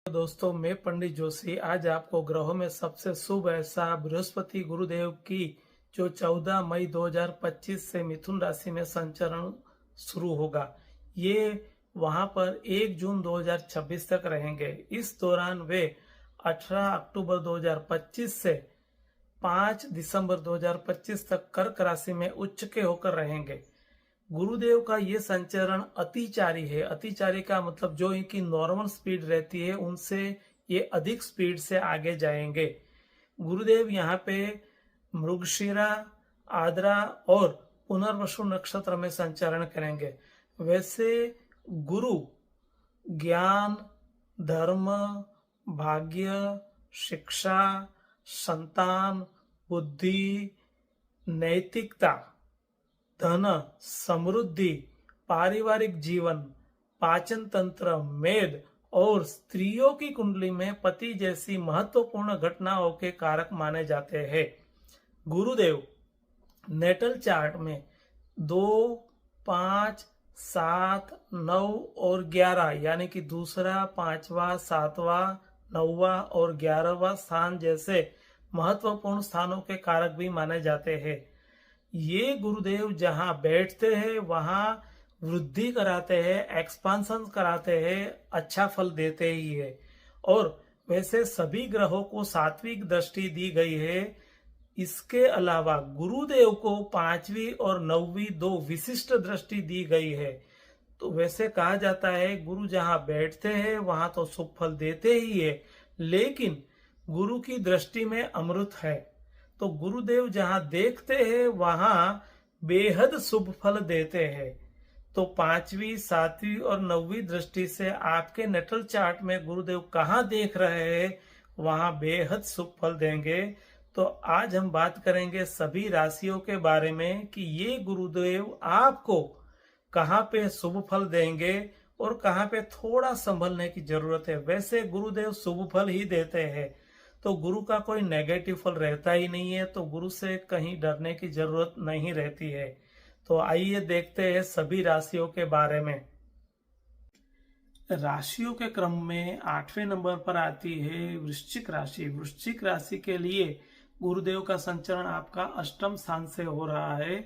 दोस्तों, मैं पंडित जोशी आज आपको ग्रहों में सबसे शुभ ऐसा बृहस्पति गुरुदेव की जो 14 मई 2025 से मिथुन राशि में संचरण शुरू होगा। ये वहां पर 1 जून 2026 तक रहेंगे। इस दौरान वे 18 अक्टूबर 2025 से 5 दिसंबर 2025 तक कर्क राशि में उच्च के होकर रहेंगे। गुरुदेव का ये संचरण अतिचारी है। अतिचारी का मतलब जो इनकी नॉर्मल स्पीड रहती है उनसे ये अधिक स्पीड से आगे जाएंगे। गुरुदेव यहाँ पे मृगशिरा, आद्रा और पुनर्वसु नक्षत्र में संचरण करेंगे। वैसे गुरु ज्ञान, धर्म, भाग्य, शिक्षा, संतान, बुद्धि, नैतिकता, धन, समृद्धि, पारिवारिक जीवन, पाचन तंत्र, मेद और स्त्रियों की कुंडली में पति जैसी महत्वपूर्ण घटनाओं के कारक माने जाते हैं। गुरुदेव नेटल चार्ट में 2, 5, 7, 9 और 11 यानी कि दूसरा, पांचवा, सातवां, 9वां और 11वां स्थान जैसे महत्वपूर्ण स्थानों के कारक भी माने जाते हैं। ये गुरुदेव जहां बैठते हैं वहां वृद्धि कराते हैं, एक्सपांशन कराते हैं, अच्छा फल देते ही है। और वैसे सभी ग्रहों को सात्विक दृष्टि दी गई है। इसके अलावा गुरुदेव को 5वीं और 9वीं 2 विशिष्ट दृष्टि दी गई है। तो वैसे कहा जाता है गुरु जहां बैठते हैं वहां तो शुभ फल देते ही है, लेकिन गुरु की दृष्टि में अमृत है। तो गुरुदेव जहां देखते हैं वहां बेहद शुभ फल देते हैं। तो 5वीं, 7वीं और 9वीं दृष्टि से आपके नेटल चार्ट में गुरुदेव कहाँ देख रहे हैं वहां बेहद शुभ फल देंगे। तो आज हम बात करेंगे सभी राशियों के बारे में कि ये गुरुदेव आपको कहाँ पे शुभ फल देंगे और कहाँ पे थोड़ा संभलने की जरूरत है। वैसे गुरुदेव शुभ फल ही देते हैं, तो गुरु का कोई नेगेटिव फल रहता ही नहीं है, तो गुरु से कहीं डरने की जरूरत नहीं रहती है। तो आइए देखते हैं सभी राशियों के बारे में। राशियों के क्रम में 8वें नंबर पर आती है वृश्चिक राशि। वृश्चिक राशि के लिए गुरुदेव का संचरण आपका अष्टम स्थान से हो रहा है।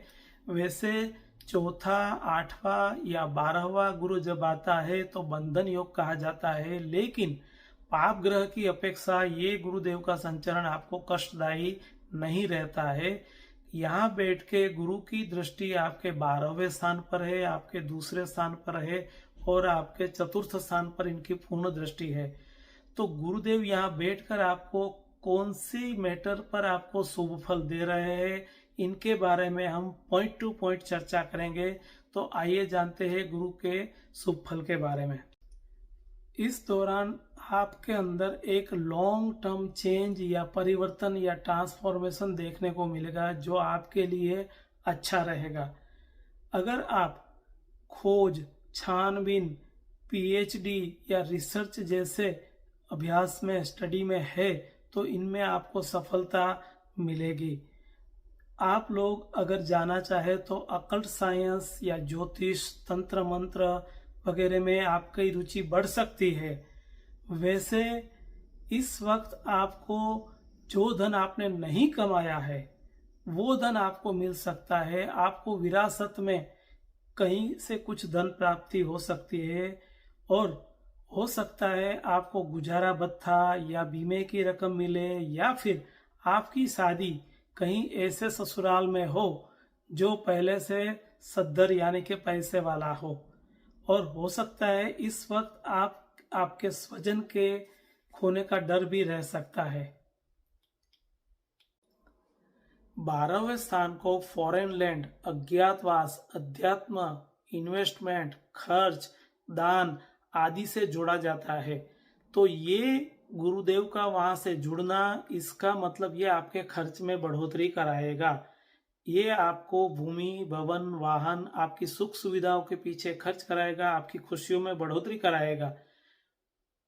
वैसे चौथा, 8वां या 12वां गुरु जब आता है तो बंधन योग कहा जाता है, लेकिन पाप ग्रह की अपेक्षा ये गुरुदेव का संचरण आपको कष्टदायी नहीं रहता है। यहाँ बैठ के गुरु की दृष्टि आपके 12वें स्थान पर है, आपके दूसरे स्थान पर है और आपके चतुर्थ स्थान पर इनकी पूर्ण दृष्टि है। तो गुरुदेव यहाँ बैठकर आपको कौन सी मैटर पर आपको शुभ फल दे रहे हैं इनके बारे में हम पॉइंट टू पॉइंट चर्चा करेंगे। तो आइए जानते हैं गुरु के शुभ फल के बारे में। इस दौरान आपके अंदर एक लॉन्ग टर्म चेंज या परिवर्तन या ट्रांसफॉर्मेशन देखने को मिलेगा जो आपके लिए अच्छा रहेगा। अगर आप खोज, छानबीन, पीएचडी या रिसर्च जैसे अभ्यास में, स्टडी में है तो इनमें आपको सफलता मिलेगी। आप लोग अगर जाना चाहे तो अकल्ट साइंस या ज्योतिष, तंत्र मंत्र वगैरह में आपकी रुचि बढ़ सकती है। वैसे इस वक्त आपको जो धन आपने नहीं कमाया है वो धन आपको मिल सकता है। आपको विरासत में कहीं से कुछ धन प्राप्ति हो सकती है और हो सकता है आपको गुजारा भत्ता या बीमे की रकम मिले या फिर आपकी शादी कहीं ऐसे ससुराल में हो जो पहले से सद्धर यानी कि पैसे वाला हो। और हो सकता है इस वक्त आपके स्वजन के खोने का डर भी रह सकता है। 12वें स्थान को फॉरेन लैंड, अज्ञातवास, अध्यात्म, इन्वेस्टमेंट, खर्च, दान आदि से जोड़ा जाता है। तो ये गुरुदेव का वहां से जुड़ना, इसका मतलब ये आपके खर्च में बढ़ोतरी कराएगा। ये आपको भूमि, भवन, वाहन, आपकी सुख सुविधाओं के पीछे खर्च कराएगा, आपकी खुशियों में बढ़ोतरी कराएगा।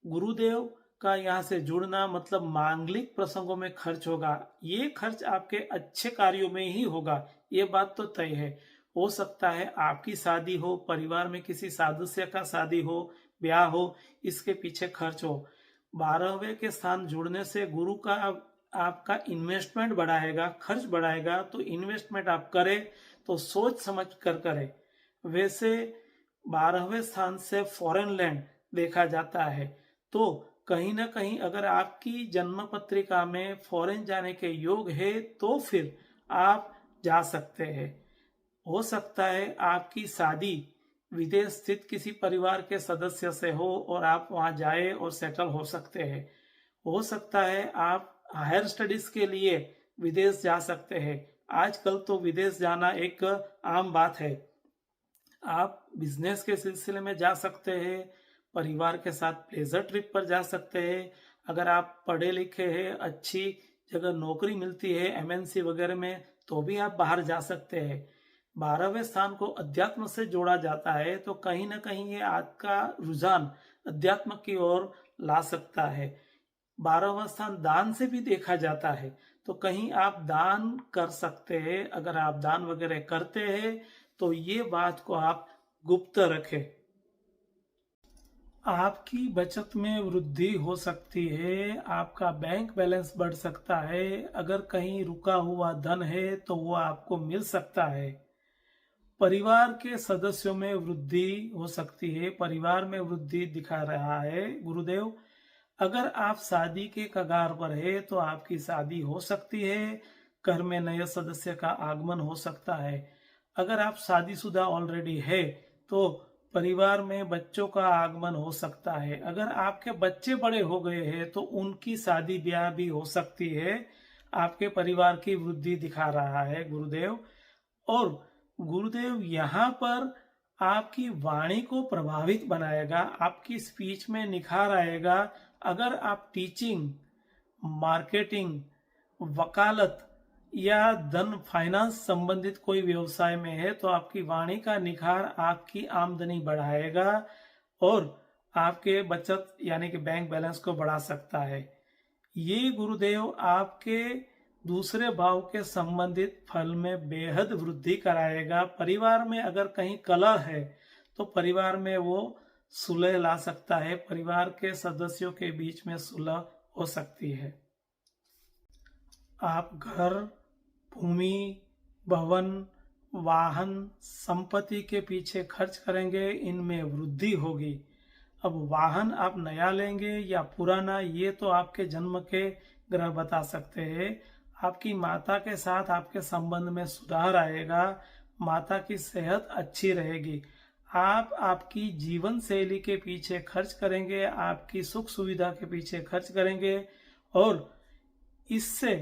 गुरुदेव का यहाँ से जुड़ना मतलब मांगलिक प्रसंगों में खर्च होगा। ये खर्च आपके अच्छे कार्यों में ही होगा, ये बात तो तय है। हो सकता है आपकी शादी हो, परिवार में किसी सदस्य का शादी हो, ब्याह हो, इसके पीछे खर्च हो। 12वें के स्थान जुड़ने से गुरु का आपका इन्वेस्टमेंट बढ़ाएगा, खर्च बढ़ाएगा। तो इन्वेस्टमेंट आप करें तो सोच समझ कर करें। वैसे 12वें स्थान से फॉरेन लैंड देखा जाता है, तो कहीं ना कहीं अगर आपकी जन्म पत्रिका में फॉरेन जाने के योग है तो फिर आप जा सकते हैं। हो सकता है आपकी शादी विदेश स्थित किसी परिवार के सदस्य से हो और आप वहां जाए और सेटल हो सकते हैं। हो सकता है आप हायर स्टडीज के लिए विदेश जा सकते हैं। आजकल तो विदेश जाना एक आम बात है। आप बिजनेस के सिलसिले में जा सकते हैं, परिवार के साथ प्लेजर ट्रिप पर जा सकते हैं। अगर आप पढ़े लिखे हैं, अच्छी जगह नौकरी मिलती है एमएनसी वगैरह में, तो भी आप बाहर जा सकते हैं। 12वें स्थान को अध्यात्म से जोड़ा जाता है, तो कहीं ना कहीं ये आपका रुझान अध्यात्म की ओर ला सकता है। 12वां स्थान दान से भी देखा जाता है, तो कहीं आप दान कर सकते हैं। अगर आप दान वगैरह करते हैं तो ये बात को आप गुप्त रखें। आपकी बचत में वृद्धि हो सकती है, आपका बैंक बैलेंस बढ़ सकता है। अगर कहीं रुका हुआ धन है तो वो आपको मिल सकता है। परिवार के सदस्यों में वृद्धि हो सकती है, परिवार में वृद्धि दिखा रहा है गुरुदेव। अगर आप शादी के कगार पर है तो आपकी शादी हो सकती है, घर में नए सदस्य का आगमन हो सकता है। अगर आप शादीशुदा ऑलरेडी है तो परिवार में बच्चों का आगमन हो सकता है। अगर आपके बच्चे बड़े हो गए हैं तो उनकी शादी ब्याह भी हो सकती है। आपके परिवार की वृद्धि दिखा रहा है गुरुदेव। और गुरुदेव यहाँ पर आपकी वाणी को प्रभावित बनाएगा, आपकी स्पीच में निखार आएगा। अगर आप टीचिंग, मार्केटिंग, वकालत या धन फाइनेंस संबंधित कोई व्यवसाय में है तो आपकी वाणी का निखार आपकी आमदनी बढ़ाएगा और आपके बचत यानी कि बैंक बैलेंस को बढ़ा सकता है। ये गुरुदेव आपके दूसरे भाव के संबंधित फल में बेहद वृद्धि कराएगा। परिवार में अगर कहीं कलह है तो परिवार में वो सुलह ला सकता है, परिवार के सदस्यों के बीच में सुलह हो सकती है। आप घर, भूमि, भवन, वाहन, संपत्ति के पीछे खर्च करेंगे, इनमें वृद्धि होगी। अब वाहन आप नया लेंगे या पुराना, ये तो आपके जन्म के ग्रह बता सकते हैं। आपकी माता के साथ आपके संबंध में सुधार आएगा, माता की सेहत अच्छी रहेगी। आप आपकी जीवन शैली के पीछे खर्च करेंगे, आपकी सुख सुविधा के पीछे खर्च करेंगे और इससे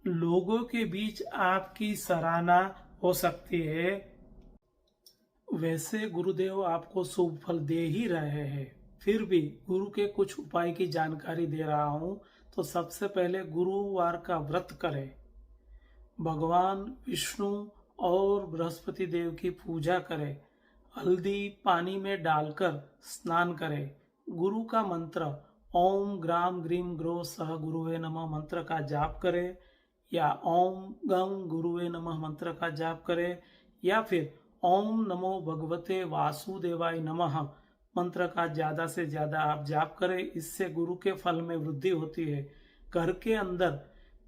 लोगों के बीच आपकी सराहना हो सकती है। वैसे गुरुदेव आपको शुभ फल दे ही रहे हैं, फिर भी गुरु के कुछ उपाय की जानकारी दे रहा हूं। तो सबसे पहले गुरुवार का व्रत करें, भगवान विष्णु और बृहस्पति देव की पूजा करें, हल्दी पानी में डालकर स्नान करें, गुरु का मंत्र ओम ग्राम ग्रीम ग्रो सह गुरुवे नमः मंत्र का जाप करें या ओम गंग गुरुवे नमः मंत्र का जाप करें या फिर ओम नमो भगवते वासुदेवाय नमः मंत्र का ज्यादा से ज्यादा आप जाप करें। इससे गुरु के फल में वृद्धि होती है। घर के अंदर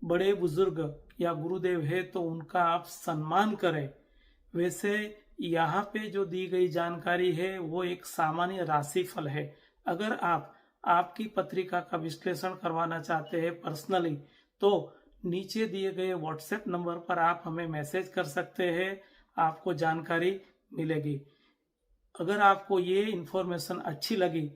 बड़े बुजुर्ग या गुरुदेव है तो उनका आप सम्मान करें। वैसे यहाँ पे जो दी गई जानकारी है वो एक सामान्य राशि फल है। अगर आप आपकी पत्रिका का विश्लेषण करवाना चाहते हैं पर्सनली तो नीचे दिए गए व्हाट्सएप नंबर पर आप हमें मैसेज कर सकते हैं, आपको जानकारी मिलेगी। अगर आपको ये इन्फॉर्मेशन अच्छी लगी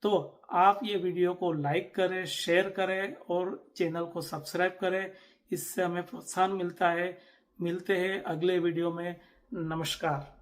तो आप ये वीडियो को लाइक करें, शेयर करें और चैनल को सब्सक्राइब करें। इससे हमें प्रोत्साहन मिलता है। मिलते हैं अगले वीडियो में। नमस्कार।